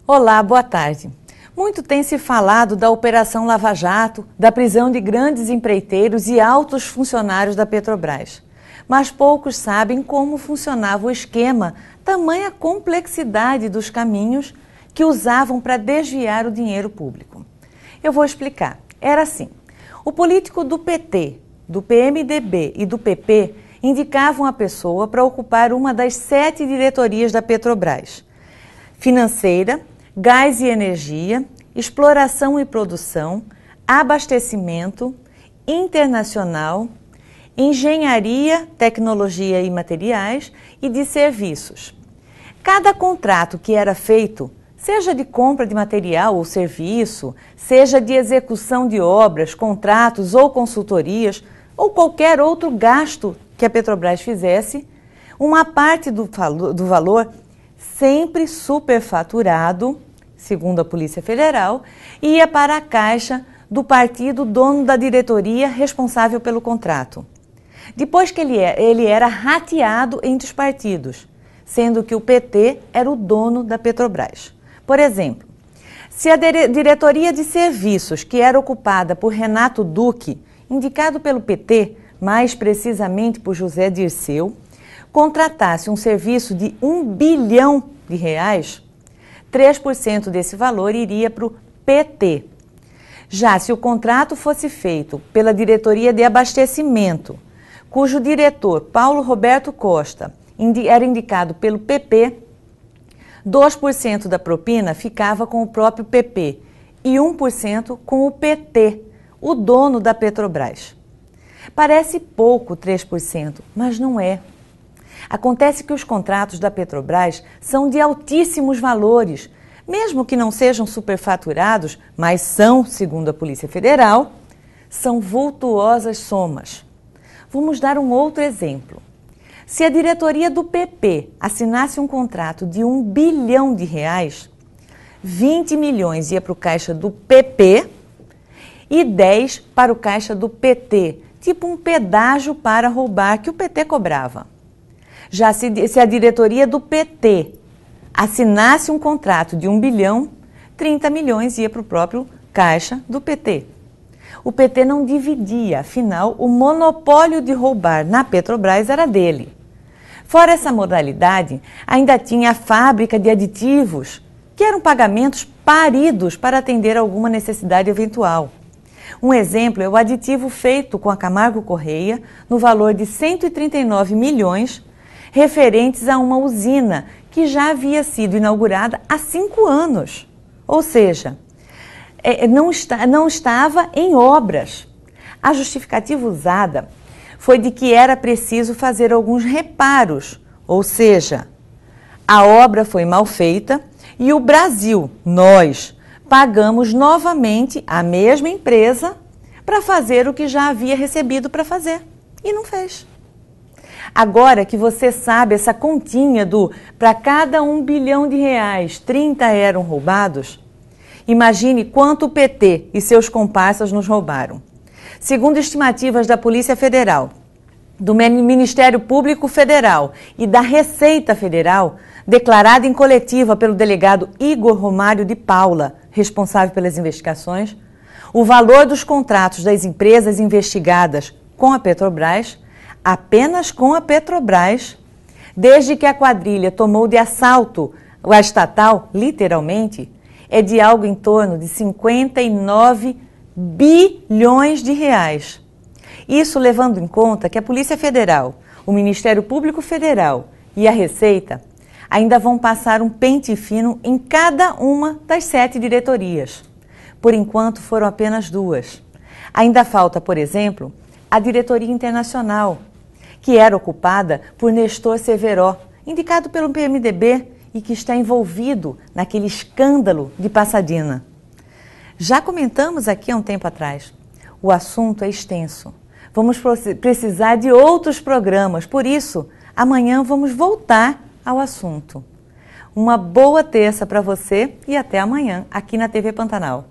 Olá, boa tarde. Muito tem se falado da Operação Lava Jato, da prisão de grandes empreiteiros e altos funcionários da Petrobras. Mas poucos sabem como funcionava o esquema, tamanha complexidade dos caminhos que usavam para desviar o dinheiro público. Eu vou explicar. Era assim: o político do PT, do PMDB e do PP indicavam a pessoa para ocupar uma das 7 diretorias da Petrobras: financeira, gás e energia, exploração e produção, abastecimento, internacional, engenharia, tecnologia e materiais e de serviços. Cada contrato que era feito, seja de compra de material ou serviço, seja de execução de obras, contratos ou consultorias, ou qualquer outro gasto que a Petrobras fizesse, uma parte do valor sempre superfaturado, segundo a Polícia Federal, ia para a caixa do partido dono da diretoria responsável pelo contrato. Depois que ele era rateado entre os partidos, sendo que o PT era o dono da Petrobras. Por exemplo, se a diretoria de serviços, que era ocupada por Renato Duque, indicado pelo PT, mais precisamente por José Dirceu, contratasse um serviço de R$1 bilhão, 3% desse valor iria para o PT. Já se o contrato fosse feito pela diretoria de abastecimento, cujo diretor, Paulo Roberto Costa, era indicado pelo PP, 2% da propina ficava com o próprio PP e 1% com o PT, o dono da Petrobras. Parece pouco 3%, mas não é. Acontece que os contratos da Petrobras são de altíssimos valores, mesmo que não sejam superfaturados, mas são, segundo a Polícia Federal, são vultuosas somas. Vamos dar um outro exemplo. Se a diretoria do PP assinasse um contrato de R$1 bilhão, 20 milhões ia para o caixa do PP e 10 para o caixa do PT, tipo um pedágio para roubar que o PT cobrava. Já se a diretoria do PT assinasse um contrato de R$1 bilhão, 30 milhões ia para o próprio caixa do PT. O PT não dividia, afinal, o monopólio de roubar na Petrobras era dele. Fora essa modalidade, ainda tinha a fábrica de aditivos, que eram pagamentos paridos para atender alguma necessidade eventual. Um exemplo é o aditivo feito com a Camargo Correia, no valor de 139 milhões, referentes a uma usina que já havia sido inaugurada há 5 anos. Ou seja, não estava em obras. A justificativa usada foi de que era preciso fazer alguns reparos, ou seja, a obra foi mal feita e o Brasil, nós, pagamos novamente a mesma empresa para fazer o que já havia recebido para fazer e não fez. Agora que você sabe essa continha para cada R$1 bilhão, 30 eram roubados, imagine quanto o PT e seus comparsas nos roubaram. Segundo estimativas da Polícia Federal, do Ministério Público Federal e da Receita Federal, declarada em coletiva pelo delegado Igor Romário de Paula, responsável pelas investigações, o valor dos contratos das empresas investigadas com a Petrobras, apenas com a Petrobras, desde que a quadrilha tomou de assalto a estatal, literalmente, é de algo em torno de 59 bilhões de reais. Isso levando em conta que a Polícia Federal, o Ministério Público Federal e a Receita ainda vão passar um pente fino em cada uma das 7 diretorias. Por enquanto foram apenas 2. Ainda falta, por exemplo, a diretoria internacional, que era ocupada por Nestor Severo, indicado pelo PMDB e que está envolvido naquele escândalo de Pasadena. Já comentamos aqui há um tempo atrás. O assunto é extenso. Vamos precisar de outros programas, por isso, amanhã vamos voltar ao assunto. Uma boa terça para você e até amanhã aqui na TV Pantanal.